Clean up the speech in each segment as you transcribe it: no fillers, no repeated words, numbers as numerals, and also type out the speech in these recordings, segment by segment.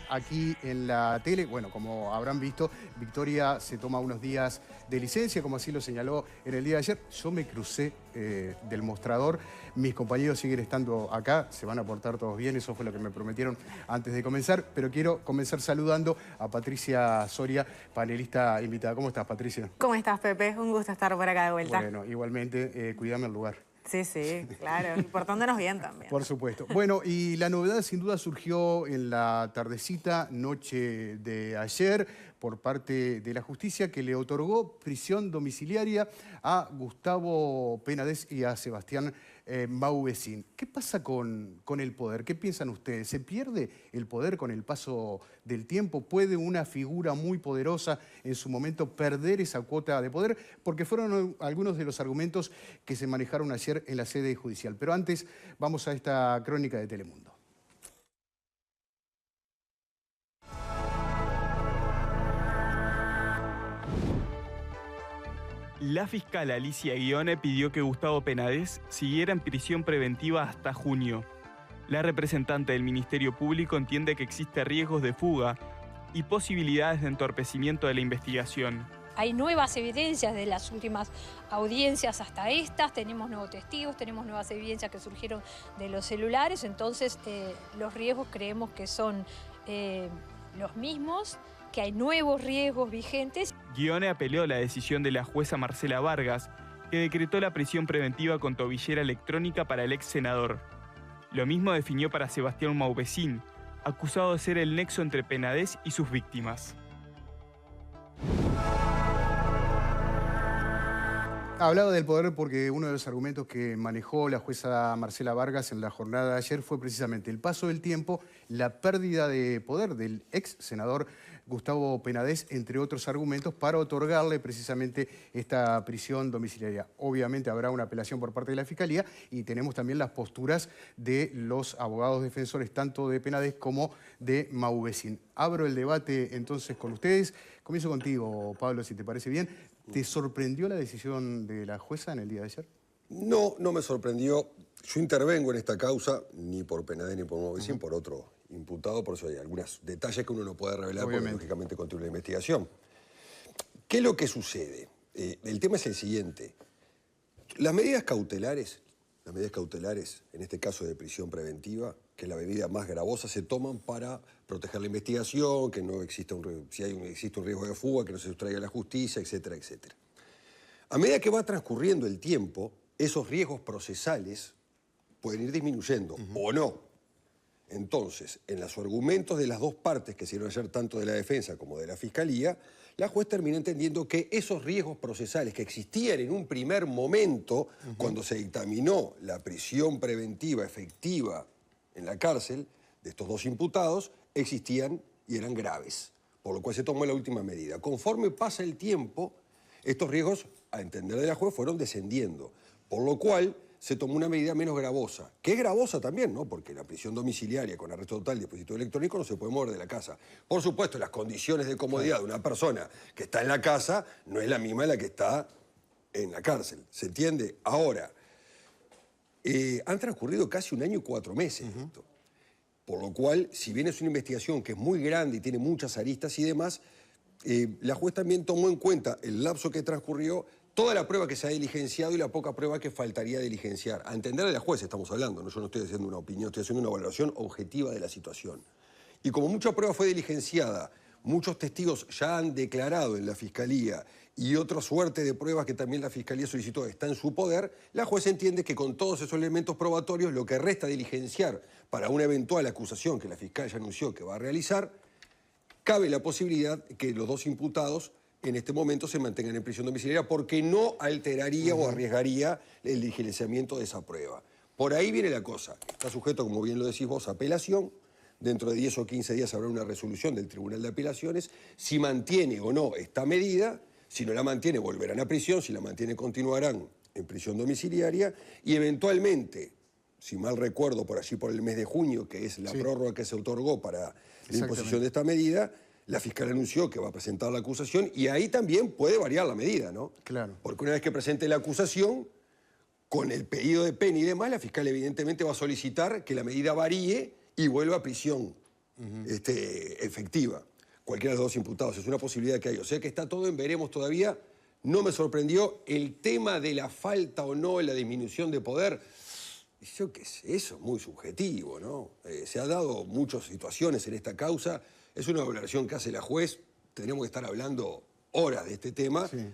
aquí en la tele. Bueno, como habrán visto, Victoria se toma unos días de licencia, como así lo señaló en el día de ayer. Yo me crucé del mostrador. Mis compañeros siguen estando acá, se van a portar todos bien, eso fue lo que me prometieron antes de comenzar. Pero quiero comenzar saludando a Patricia Soria, panelista invitada. ¿Cómo estás, Patricia? ¿Cómo estás, Pepe? Un gusto estar por acá de vuelta. Bueno, igualmente, cuídame el lugar. Sí, claro, y portándonos bien también. Por supuesto. Bueno, y la novedad sin duda surgió en la tardecita, noche de ayer, por parte de la justicia, que le otorgó prisión domiciliaria a Gustavo Penades y a Sebastián Mauvecin. ¿Qué pasa con el poder? ¿Qué piensan ustedes? ¿Se pierde el poder con el paso del tiempo? ¿Puede una figura muy poderosa en su momento perder esa cuota de poder? Porque fueron algunos de los argumentos que se manejaron ayer en la sede judicial. Pero antes vamos a esta crónica de Telemundo. La fiscal Alicia Guione pidió que Gustavo Penades siguiera en prisión preventiva hasta junio. La representante del Ministerio Público entiende que existe riesgos de fuga y posibilidades de entorpecimiento de la investigación. Hay nuevas evidencias de las últimas audiencias hasta estas, tenemos nuevos testigos, tenemos nuevas evidencias que surgieron de los celulares, entonces los riesgos creemos que son los mismos, que hay nuevos riesgos vigentes. Guione apeló la decisión de la jueza Marcela Vargas, que decretó la prisión preventiva con tobillera electrónica para el ex senador. Lo mismo definió para Sebastián Mauvecin, acusado de ser el nexo entre Penades y sus víctimas. Hablaba del poder porque uno de los argumentos que manejó la jueza Marcela Vargas en la jornada de ayer fue precisamente el paso del tiempo, la pérdida de poder del ex senador Gustavo Penades, entre otros argumentos, para otorgarle precisamente esta prisión domiciliaria. Obviamente habrá una apelación por parte de la Fiscalía y tenemos también las posturas de los abogados defensores, tanto de Penades como de Mauvecin. Abro el debate entonces con ustedes. Comienzo contigo, Pablo, si te parece bien. ¿Te sorprendió la decisión de la jueza en el día de ayer? No, no me sorprendió. Yo intervengo en esta causa, ni por Penades ni por Mauvecin, por otro imputado, por eso hay algunos detalles que uno no puede revelar porque lógicamente contribuye a la investigación. ¿Qué es lo que sucede? El tema es el siguiente. Las medidas cautelares, en este caso de prisión preventiva, que es la medida más gravosa, se toman para proteger la investigación, que no exista existe un riesgo de fuga, que no se sustraiga a la justicia, etcétera, etcétera. A medida que va transcurriendo el tiempo, esos riesgos procesales pueden ir disminuyendo, o no. Entonces, en los argumentos de las dos partes que se dieron ayer, tanto de la defensa como de la Fiscalía, la juez terminó entendiendo que esos riesgos procesales que existían en un primer momento, cuando se dictaminó la prisión preventiva efectiva en la cárcel de estos dos imputados, existían y eran graves, por lo cual se tomó la última medida. Conforme pasa el tiempo, estos riesgos, a entender de la juez, fueron descendiendo, por lo cual se tomó una medida menos gravosa, que es gravosa también, ¿no? Porque la prisión domiciliaria con arresto total y dispositivo electrónico no se puede mover de la casa. Por supuesto, las condiciones de comodidad de una persona que está en la casa no es la misma de la que está en la cárcel, ¿se entiende? Ahora, han transcurrido casi 1 año y 4 meses de esto, por lo cual, si bien es una investigación que es muy grande y tiene muchas aristas y demás, la juez también tomó en cuenta el lapso que transcurrió, toda la prueba que se ha diligenciado y la poca prueba que faltaría diligenciar. A entender de la juez estamos hablando, ¿no? Yo no estoy haciendo una opinión, estoy haciendo una valoración objetiva de la situación. Y como mucha prueba fue diligenciada, muchos testigos ya han declarado en la Fiscalía y otra suerte de pruebas que también la Fiscalía solicitó está en su poder, la juez entiende que con todos esos elementos probatorios lo que resta diligenciar para una eventual acusación que la fiscal ya anunció que va a realizar, cabe la posibilidad que los dos imputados en este momento se mantengan en prisión domiciliaria porque no alteraría o arriesgaría el diligenciamiento de esa prueba. Por ahí viene la cosa. Está sujeto, como bien lo decís vos, a apelación. Dentro de 10 o 15 días habrá una resolución del Tribunal de Apelaciones. Si mantiene o no esta medida, si no la mantiene volverán a prisión, si la mantiene continuarán en prisión domiciliaria y eventualmente, si mal recuerdo, por allí por el mes de junio, que es la prórroga que se otorgó para la imposición de esta medida, la fiscal anunció que va a presentar la acusación y ahí también puede variar la medida, ¿no? Claro. Porque una vez que presente la acusación, con el pedido de pena y demás, la fiscal evidentemente va a solicitar que la medida varíe y vuelva a prisión efectiva. Cualquiera de los dos imputados, es una posibilidad que hay. O sea que está todo en veremos todavía. No me sorprendió el tema de la falta o no en la disminución de poder. Yo qué sé, eso es muy subjetivo, ¿no? Se ha dado muchas situaciones en esta causa. Es una valoración que hace la juez. Tenemos que estar hablando horas de este tema, sí.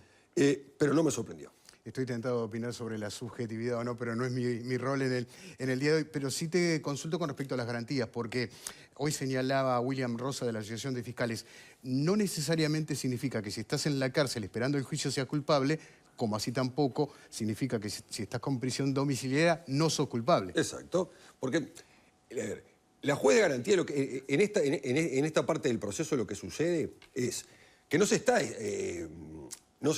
Pero no me sorprendió. Estoy tentado de opinar sobre la subjetividad o no, pero no es mi rol en el día de hoy. Pero sí te consulto con respecto a las garantías, porque hoy señalaba William Rosa de la Asociación de Fiscales, no necesariamente significa que si estás en la cárcel esperando el juicio seas culpable, como así tampoco significa que si estás con prisión domiciliaria no sos culpable. Exacto, porque a ver, la juez de garantía, en esta parte del proceso lo que sucede es que no se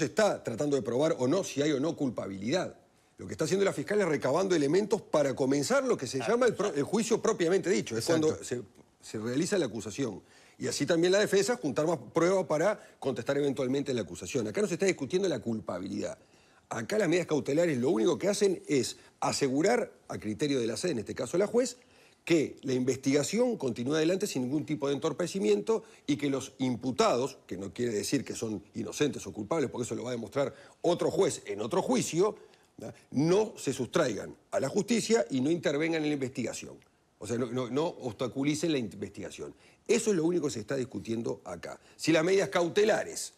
está tratando de probar o no si hay o no culpabilidad. Lo que está haciendo la fiscal es recabando elementos para comenzar lo que se llama el juicio propiamente dicho. Es cuando se realiza la acusación. Y así también la defensa juntar más pruebas para contestar eventualmente la acusación. Acá no se está discutiendo la culpabilidad. Acá las medidas cautelares lo único que hacen es asegurar, a criterio de la sede, en este caso la juez, que la investigación continúe adelante sin ningún tipo de entorpecimiento y que los imputados, que no quiere decir que son inocentes o culpables, porque eso lo va a demostrar otro juez en otro juicio, no se sustraigan a la justicia y no intervengan en la investigación. O sea, no obstaculicen la investigación. Eso es lo único que se está discutiendo acá. Si las medidas cautelares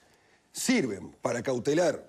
sirven para cautelar,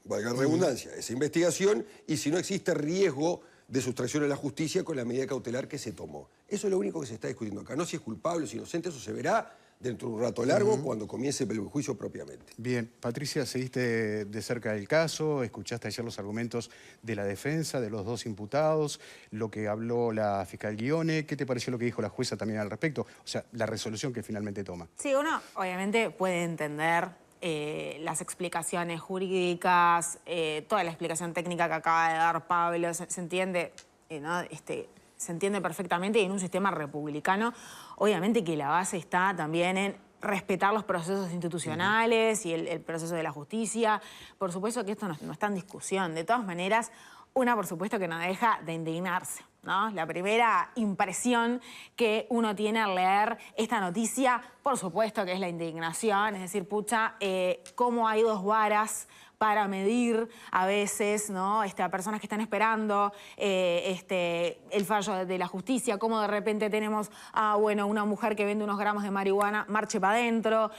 valga la redundancia, esa investigación, y si no existe riesgo de sustracción a la justicia con la medida cautelar que se tomó. Eso es lo único que se está discutiendo acá. No si es culpable o si es inocente, eso se verá dentro de un rato largo cuando comience el juicio propiamente. Bien, Patricia, seguiste de cerca el caso, escuchaste ayer los argumentos de la defensa, de los dos imputados, lo que habló la fiscal Ghione. ¿Qué te pareció lo que dijo la jueza también al respecto? O sea, la resolución que finalmente toma. Sí, uno obviamente puede entender las explicaciones jurídicas, toda la explicación técnica que acaba de dar Pablo, se entiende, ¿no? Se entiende perfectamente, y en un sistema republicano, obviamente que la base está también en respetar los procesos institucionales y el proceso de la justicia. Por supuesto que esto no está en discusión. De todas maneras, una por supuesto que no deja de indignarse, ¿no? La primera impresión que uno tiene al leer esta noticia, por supuesto que es la indignación, es decir, pucha, cómo hay dos varas para medir a veces, ¿no? A personas que están esperando el fallo de la justicia, cómo de repente tenemos bueno, una mujer que vende unos gramos de marihuana, marche para adentro,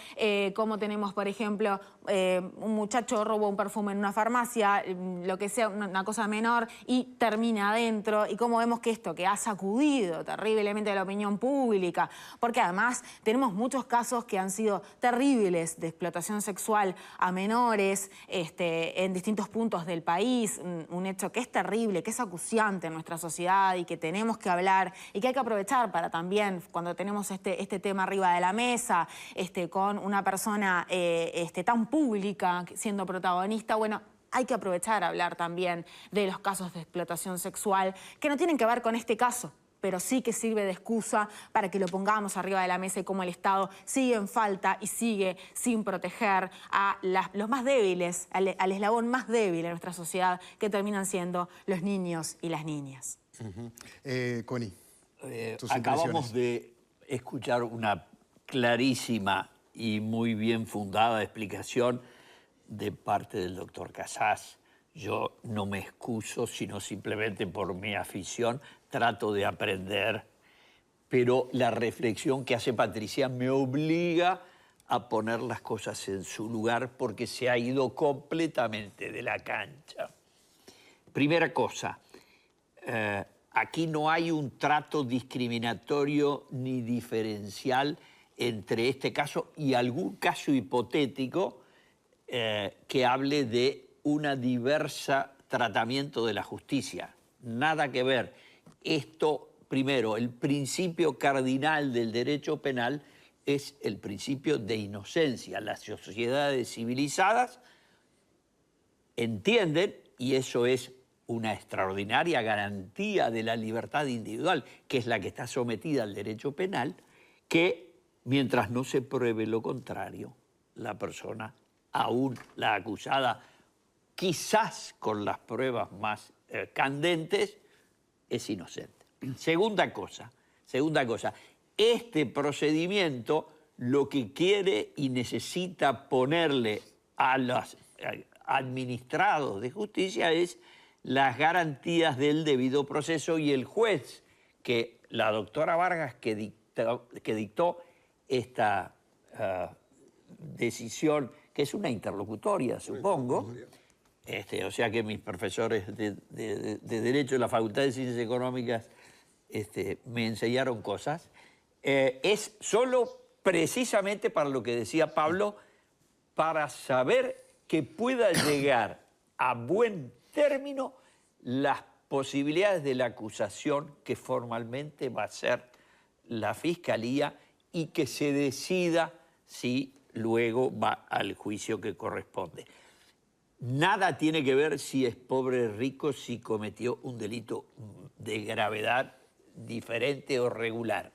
cómo tenemos, por ejemplo, un muchacho roba un perfume en una farmacia, lo que sea, una cosa menor, y termina adentro, y cómo vemos que esto que ha sacudido terriblemente a la opinión pública, porque además tenemos muchos casos que han sido terribles de explotación sexual a menores, en distintos puntos del país, un hecho que es terrible, que es acuciante en nuestra sociedad y que tenemos que hablar y que hay que aprovechar para también, cuando tenemos este tema arriba de la mesa, con una persona tan pública siendo protagonista, bueno, hay que aprovechar a hablar también de los casos de explotación sexual que no tienen que ver con este caso, pero sí que sirve de excusa para que lo pongamos arriba de la mesa y cómo el Estado sigue en falta y sigue sin proteger a los más débiles, al eslabón más débil de nuestra sociedad, que terminan siendo los niños y las niñas. Connie, acabamos de escuchar una clarísima y muy bien fundada explicación de parte del doctor Casas. Yo no me excuso, sino simplemente por mi afición trato de aprender, pero la reflexión que hace Patricia me obliga a poner las cosas en su lugar porque se ha ido completamente de la cancha. Primera cosa, aquí no hay un trato discriminatorio ni diferencial entre este caso y algún caso hipotético que hable de una diversa tratamiento de la justicia. Nada que ver. Esto, primero, el principio cardinal del derecho penal es el principio de inocencia. Las sociedades civilizadas entienden, y eso es una extraordinaria garantía de la libertad individual, que es la que está sometida al derecho penal, que mientras no se pruebe lo contrario, la persona, aún la acusada, quizás con las pruebas más candentes, es inocente. Segunda cosa, este procedimiento lo que quiere y necesita ponerle a los administrados de justicia es las garantías del debido proceso, y el juez, que la doctora Vargas que dictó esta decisión, que es una interlocutoria, supongo, o sea que mis profesores de Derecho de la Facultad de Ciencias Económicas me enseñaron cosas, es solo precisamente para lo que decía Pablo, para saber que pueda llegar a buen término las posibilidades de la acusación que formalmente va a ser la Fiscalía y que se decida si luego va al juicio que corresponde. Nada tiene que ver si es pobre o rico, si cometió un delito de gravedad diferente o regular.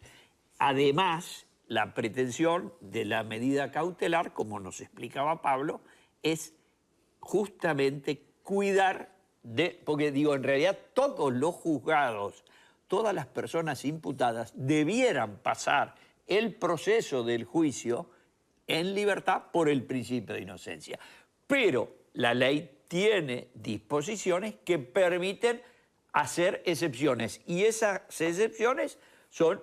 Además, la pretensión de la medida cautelar, como nos explicaba Pablo, es justamente cuidar de... Porque digo, en realidad todos los juzgados, todas las personas imputadas debieran pasar el proceso del juicio en libertad por el principio de inocencia. Pero la ley tiene disposiciones que permiten hacer excepciones, y esas excepciones son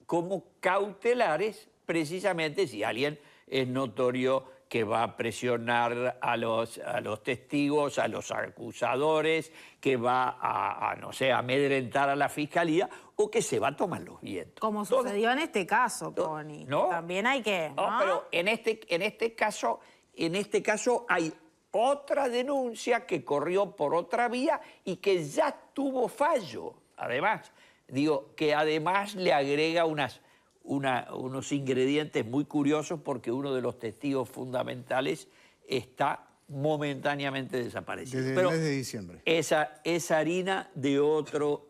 como cautelares, precisamente si alguien es notorio que va a presionar a los testigos, a los acusadores, que va a, no sé, amedrentar a la Fiscalía, o que se va a tomar los vientos. Como sucedió en este caso, Connie. ¿No? También hay que... No, pero en este caso hay otra denuncia que corrió por otra vía y que ya tuvo fallo. Además, digo, que además le agrega unos ingredientes muy curiosos, porque uno de los testigos fundamentales está momentáneamente desaparecido. Desde el mes de diciembre. Esa es harina de otro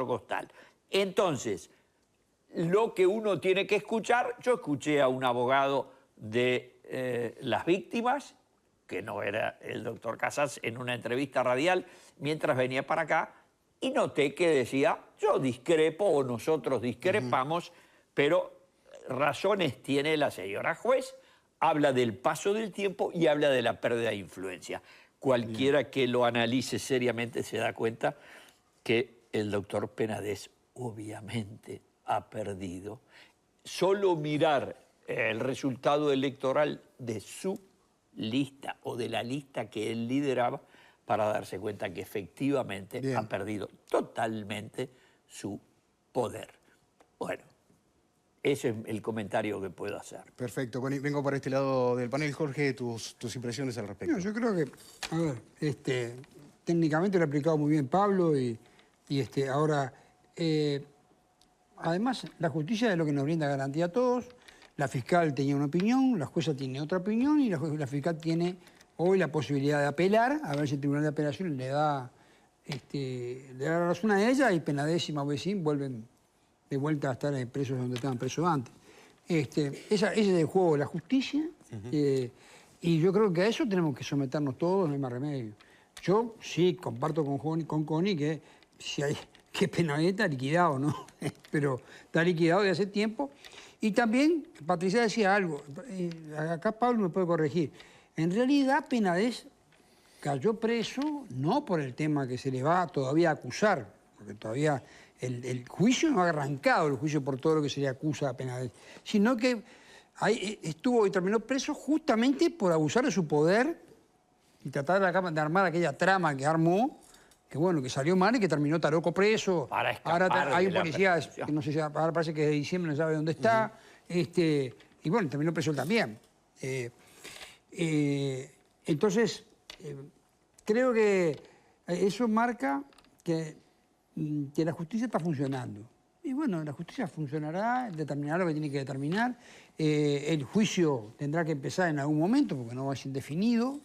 costal. Entonces, lo que uno tiene que escuchar, yo escuché a un abogado de las víctimas, que no era el doctor Casas, en una entrevista radial mientras venía para acá, y noté que decía, yo discrepo o nosotros discrepamos, pero razones tiene la señora juez, habla del paso del tiempo y habla de la pérdida de influencia. Cualquiera que lo analice seriamente se da cuenta que el doctor Penades obviamente ha perdido. Solo mirar el resultado electoral de su lista o de la lista que él lideraba para darse cuenta que efectivamente ha perdido totalmente su poder. Bueno, ese es el comentario que puedo hacer. Perfecto, Connie. Vengo para este lado del panel. Jorge, tus impresiones al respecto. No, yo creo que, a ver, técnicamente lo ha explicado muy bien Pablo y ahora, además, la justicia es lo que nos brinda garantía a todos. La fiscal tenía una opinión, la jueza tiene otra opinión y la fiscal tiene hoy la posibilidad de apelar, a ver si el Tribunal de Apelación le da la razón a ella, y Penades y Mauvesin vuelven de vuelta a estar presos donde estaban presos antes. Ese es el juego de la justicia, y yo creo que a eso tenemos que someternos todos, no hay más remedio. Yo sí comparto con Connie que si hay que Penades está liquidado, ¿no? Pero está liquidado de hace tiempo. Y también, Patricia decía algo, acá Pablo me puede corregir. En realidad, Penades cayó preso no por el tema que se le va todavía a acusar, porque todavía el juicio no ha arrancado, el juicio por todo lo que se le acusa a Penades, sino que estuvo y terminó preso justamente por abusar de su poder y tratar de armar aquella trama que armó, que bueno, que salió mal y que terminó Taroco preso. Para escapar. Ahora hay un de la policía, persecución. que no sé si ahora parece que de diciembre no sabe dónde está, y bueno, terminó preso él también. Entonces, creo que eso marca que la justicia está funcionando. Y bueno, la justicia funcionará, determinará lo que tiene que determinar. El juicio tendrá que empezar en algún momento, porque no va a ser indefinido.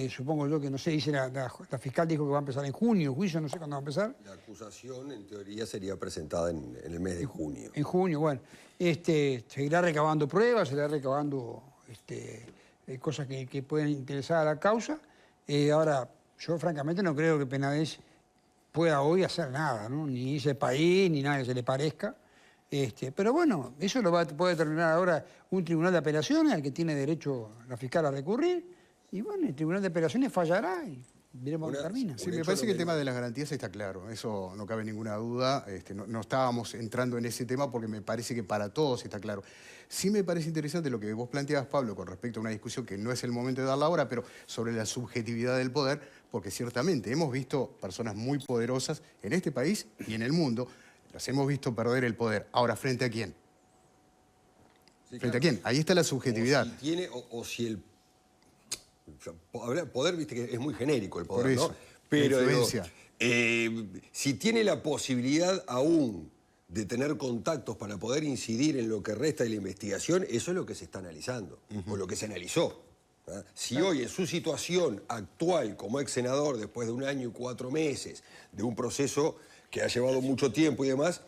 Supongo yo que, no sé, dice la fiscal dijo que va a empezar en junio, el juicio no sé cuándo va a empezar. La acusación, en teoría, sería presentada en el mes de junio. En junio, bueno. Seguirá recabando pruebas, seguirá recabando cosas que pueden interesar a la causa. Ahora, yo francamente no creo que Penades pueda hoy hacer nada, ¿no? Ni irse del país, ni nada que se le parezca. Pero bueno, eso puede determinar ahora un tribunal de apelaciones al que tiene derecho la fiscal a recurrir. Y bueno, el tribunal de apelaciones fallará y veremos qué termina. Sí, me parece que el tema de las garantías está claro, eso no cabe ninguna duda. No estábamos entrando en ese tema porque me parece que para todos está claro. Sí me parece interesante lo que vos planteabas, Pablo, con respecto a una discusión que no es el momento de darla ahora, pero sobre la subjetividad del poder, porque ciertamente hemos visto personas muy poderosas en este país y en el mundo, las hemos visto perder el poder. Ahora, ¿frente a quién? Sí, ¿Frente claro. a quién? Ahí está la subjetividad. O si tiene, o si el... Poder, viste que es muy genérico el poder, Por eso, ¿no? Pero la influencia. si tiene la posibilidad aún de tener contactos para poder incidir en lo que resta de la investigación, eso es lo que se está analizando, o lo que se analizó. ¿Ah? Si hoy en su situación actual como ex senador, después de 1 año y 4 meses, de un proceso que ha llevado mucho tiempo y demás,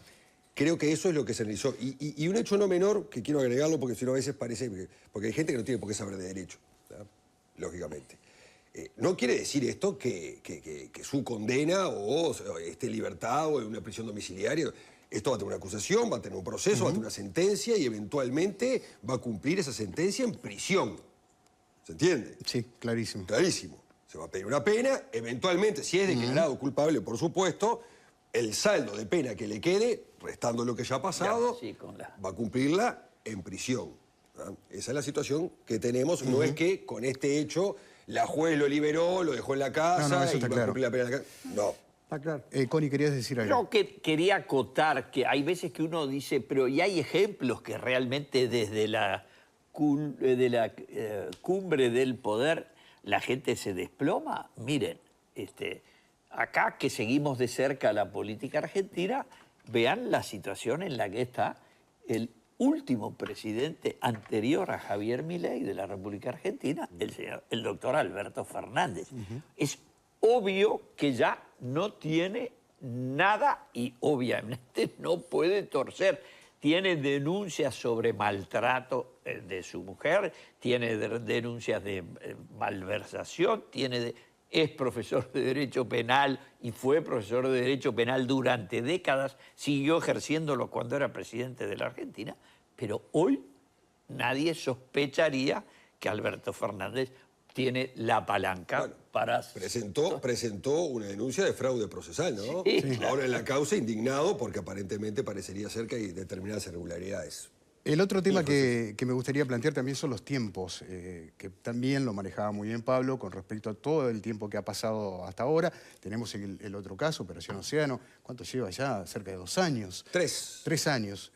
creo que eso es lo que se analizó. Y un hecho no menor, que quiero agregarlo porque si no a veces parece... Porque hay gente que no tiene por qué saber de derecho, ¿verdad? Lógicamente. No quiere decir esto que su condena o esté libertad o en una prisión domiciliaria. Esto va a tener una acusación, va a tener un proceso, va a tener una sentencia y eventualmente va a cumplir esa sentencia en prisión. ¿Se entiende? Sí, clarísimo. Clarísimo. Se va a pedir una pena, eventualmente, si es declarado culpable, por supuesto, el saldo de pena que le quede, restando lo que ya ha pasado, sí, va a cumplirla en prisión. ¿Ah? Esa es la situación que tenemos. No es que con este hecho la juez lo liberó, lo dejó en la casa No, eso y está va a claro. cumplir la pena en la casa. No. Está claro. Connie, querías decir algo. Yo quería acotar que hay veces que uno dice, pero y hay ejemplos que realmente desde la cumbre del poder la gente se desploma. Miren, acá que seguimos de cerca la política argentina, vean la situación en la que está el último presidente anterior a Javier Milei de la República Argentina, el doctor Alberto Fernández. Es obvio que ya no tiene nada y obviamente no puede torcer. Tiene denuncias sobre maltrato de su mujer, tiene denuncias de malversación, es profesor de Derecho Penal y fue profesor de Derecho Penal durante décadas, siguió ejerciéndolo cuando era presidente de la Argentina, pero hoy nadie sospecharía que Alberto Fernández tiene la palanca para... Presentó una denuncia de fraude procesal, ¿no? Sí, claro. Ahora en la causa indignado porque aparentemente parecería ser que hay determinadas irregularidades. El otro tema que me gustaría plantear también son los tiempos, que también lo manejaba muy bien Pablo con respecto a todo el tiempo que ha pasado hasta ahora. Tenemos el otro caso, Operación Océano. ¿Cuánto lleva ya? Cerca de 2 años. 3. 3 años.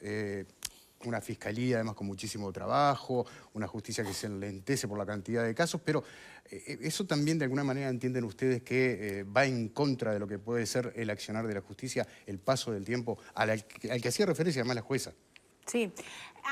Una fiscalía además con muchísimo trabajo, una justicia que se enlentece por la cantidad de casos, pero eso también de alguna manera entienden ustedes que va en contra de lo que puede ser el accionar de la justicia, el paso del tiempo al que hacía referencia además la jueza. Sí.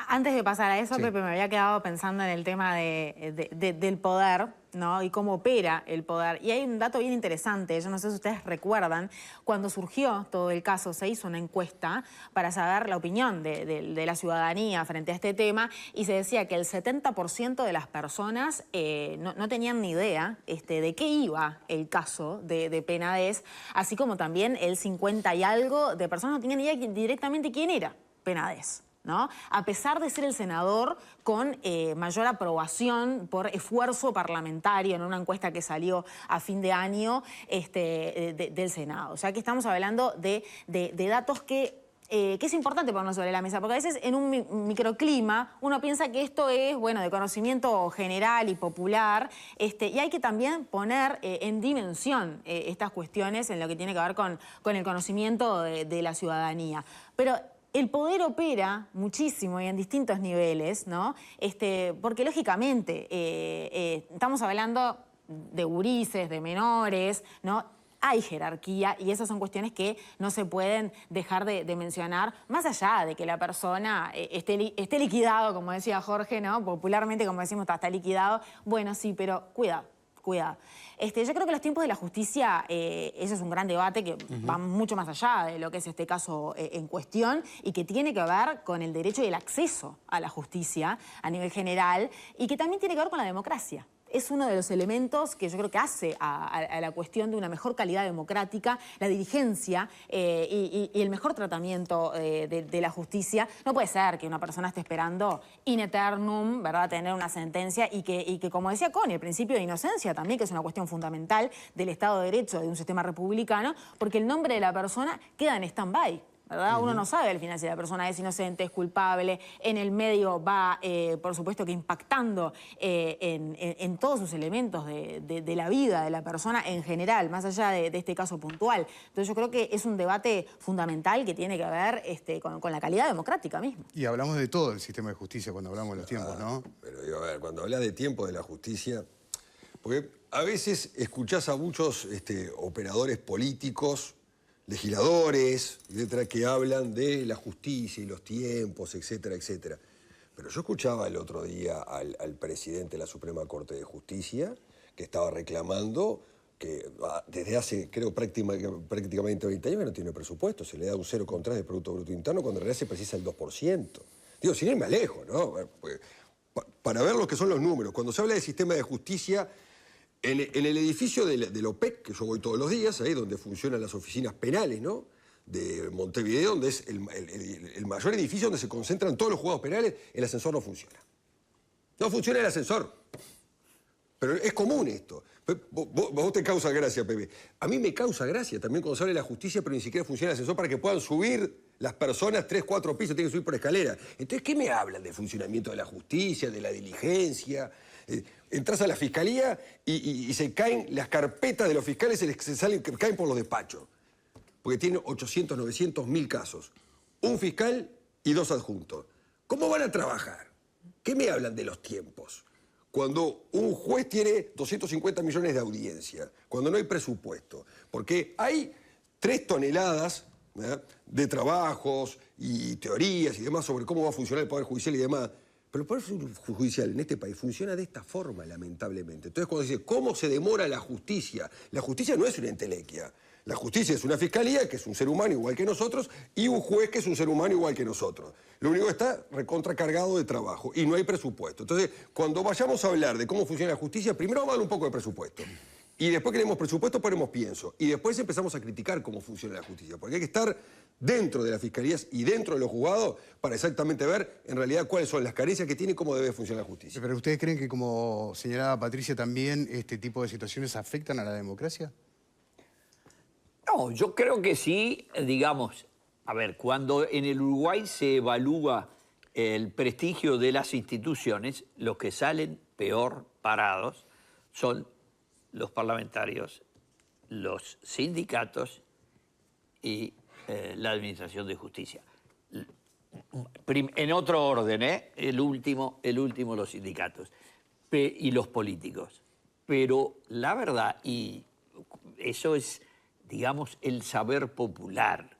Antes de pasar a eso, Sí. Pepe, me había quedado pensando en el tema del poder, ¿no? Y cómo opera el poder. Y hay un dato bien interesante, yo no sé si ustedes recuerdan, cuando surgió todo el caso se hizo una encuesta para saber la opinión de la ciudadanía frente a este tema y se decía que el 70% de las personas no tenían ni idea de qué iba el caso de Penades, así como también el 50 y algo de personas no tenían ni idea directamente quién era Penades, ¿no? A pesar de ser el senador con mayor aprobación por esfuerzo parlamentario en una encuesta que salió a fin de año del Senado. O sea que estamos hablando de datos que es importante ponernos sobre la mesa, porque a veces en un microclima uno piensa que esto es, bueno, de conocimiento general y popular, y hay que también poner en dimensión estas cuestiones en lo que tiene que ver con el conocimiento de la ciudadanía. Pero el poder opera muchísimo y en distintos niveles, ¿no? Porque lógicamente estamos hablando de gurises, de menores, ¿no? Hay jerarquía y esas son cuestiones que no se pueden dejar de mencionar, más allá de que la persona esté liquidado, como decía Jorge, ¿no? Popularmente, como decimos, está liquidado. Bueno, sí, pero cuidado. Yo creo que los tiempos de la justicia, ese es un gran debate que va mucho más allá de lo que es este caso en cuestión y que tiene que ver con el derecho y el acceso a la justicia a nivel general y que también tiene que ver con la democracia. es uno de los elementos que yo creo que hace a la cuestión de una mejor calidad democrática, la diligencia y el mejor tratamiento de la justicia. No puede ser que una persona esté esperando in eternum, ¿verdad?, tener una sentencia y que, como decía Connie, el principio de inocencia también, que es una cuestión fundamental del Estado de Derecho, de un sistema republicano, porque el nombre de la persona queda en stand-by. ¿Verdad? Uno no sabe al final si la persona es inocente, es culpable. En el medio va, por supuesto, que impactando en todos sus elementos de la vida de la persona en general, más allá de este caso puntual. Entonces yo creo que es un debate fundamental que tiene que ver con la calidad democrática misma. Y hablamos de todo el sistema de justicia cuando hablamos de los tiempos, ¿no? Pero digo, a ver, cuando hablas de tiempo de la justicia, porque a veces escuchás a muchos operadores políticos, legisladores, etcétera, que hablan de la justicia y los tiempos, etcétera, etcétera. Pero yo escuchaba el otro día al presidente de la Suprema Corte de Justicia que estaba reclamando que desde hace, creo, prácticamente 20 años que no tiene presupuesto. Se le da un 0,3 de Producto Bruto Interno cuando en realidad se precisa el 2%. Digo, sin irme lejos, ¿no? Para ver lo que son los números. Cuando se habla del sistema de justicia, en el edificio del OPEC, que yo voy todos los días, ahí donde funcionan las oficinas penales, ¿no?, de Montevideo, donde es el mayor edificio donde se concentran todos los juzgados penales, el ascensor no funciona. No funciona el ascensor. Pero es común esto. Vos te causa gracia, Pepe. A mí me causa gracia también cuando se habla de la justicia, pero ni siquiera funciona el ascensor para que puedan subir las personas 3, 4 pisos, tienen que subir por escalera. Entonces, ¿qué me hablan del funcionamiento de la justicia, de la diligencia? Entras a la fiscalía y se caen las carpetas de los fiscales, caen por los despachos. Porque tienen 800, 900, 1000 casos. Un fiscal y 2 adjuntos. ¿Cómo van a trabajar? ¿Qué me hablan de los tiempos? Cuando un juez tiene 250 millones de audiencia, cuando no hay presupuesto. Porque hay 3 toneladas de trabajos y teorías y demás sobre cómo va a funcionar el Poder Judicial y demás. Pero el Poder Judicial en este país funciona de esta forma, lamentablemente. Entonces, cuando se dice, ¿cómo se demora la justicia? La justicia no es una entelequia. La justicia es una fiscalía, que es un ser humano igual que nosotros, y un juez, que es un ser humano igual que nosotros. Lo único que está recontracargado de trabajo, y no hay presupuesto. Entonces, cuando vayamos a hablar de cómo funciona la justicia, primero vamos a hablar un poco de presupuesto. Y después que tenemos presupuesto, ponemos pienso. Y después empezamos a criticar cómo funciona la justicia. Porque hay que estar dentro de las fiscalías y dentro de los juzgados para exactamente ver en realidad cuáles son las carencias que tiene y cómo debe funcionar la justicia. ¿Pero ustedes creen que, como señalaba Patricia, también este tipo de situaciones afectan a la democracia? No, yo creo que sí, digamos, a ver, cuando en el Uruguay se evalúa el prestigio de las instituciones, los que salen peor parados son los parlamentarios, los sindicatos y la Administración de Justicia. En otro orden, el último los sindicatos y los políticos. Pero la verdad, y eso es, digamos, el saber popular,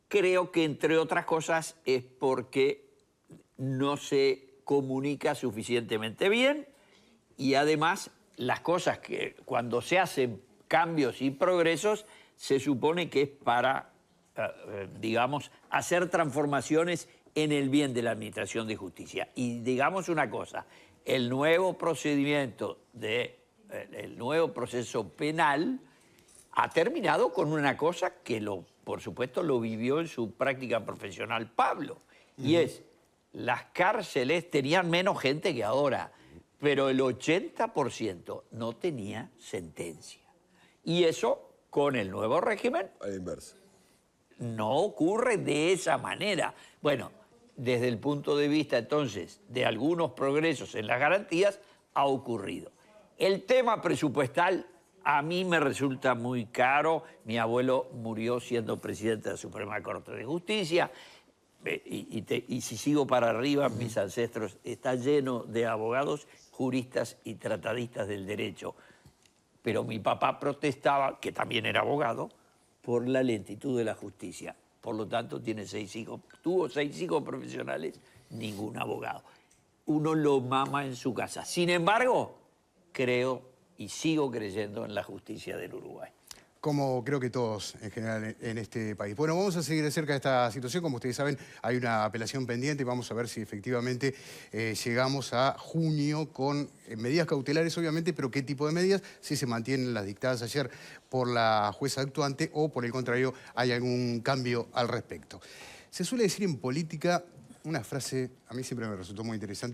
creo que entre otras cosas es porque no se comunica suficientemente bien y además las cosas que cuando se hacen cambios y progresos se supone que es para, digamos, hacer transformaciones en el bien de la Administración de Justicia. Y digamos una cosa, el nuevo procedimiento, el nuevo proceso penal ha terminado con una cosa que, por supuesto, lo vivió en su práctica profesional Pablo, y es, las cárceles tenían menos gente que ahora, pero el 80% no tenía sentencia. Y eso, con el nuevo régimen, A la inversa. no ocurre de esa manera. Bueno, desde el punto de vista, entonces, de algunos progresos en las garantías, ha ocurrido. El tema presupuestal a mí me resulta muy caro. Mi abuelo murió siendo presidente de la Suprema Corte de Justicia. Y si sigo para arriba, mis ancestros están llenos de abogados, juristas y tratadistas del derecho. Pero mi papá protestaba, que también era abogado, por la lentitud de la justicia. Por lo tanto, tuvo 6 hijos profesionales, ningún abogado. Uno lo mama en su casa. Sin embargo, creo y sigo creyendo en la justicia del Uruguay. Como creo que todos en general en este país. Bueno, vamos a seguir de cerca esta situación. Como ustedes saben, hay una apelación pendiente y vamos a ver si efectivamente llegamos a junio con medidas cautelares, obviamente, pero qué tipo de medidas, si se mantienen las dictadas ayer por la jueza actuante o, por el contrario, hay algún cambio al respecto. Se suele decir en política una frase, a mí siempre me resultó muy interesante,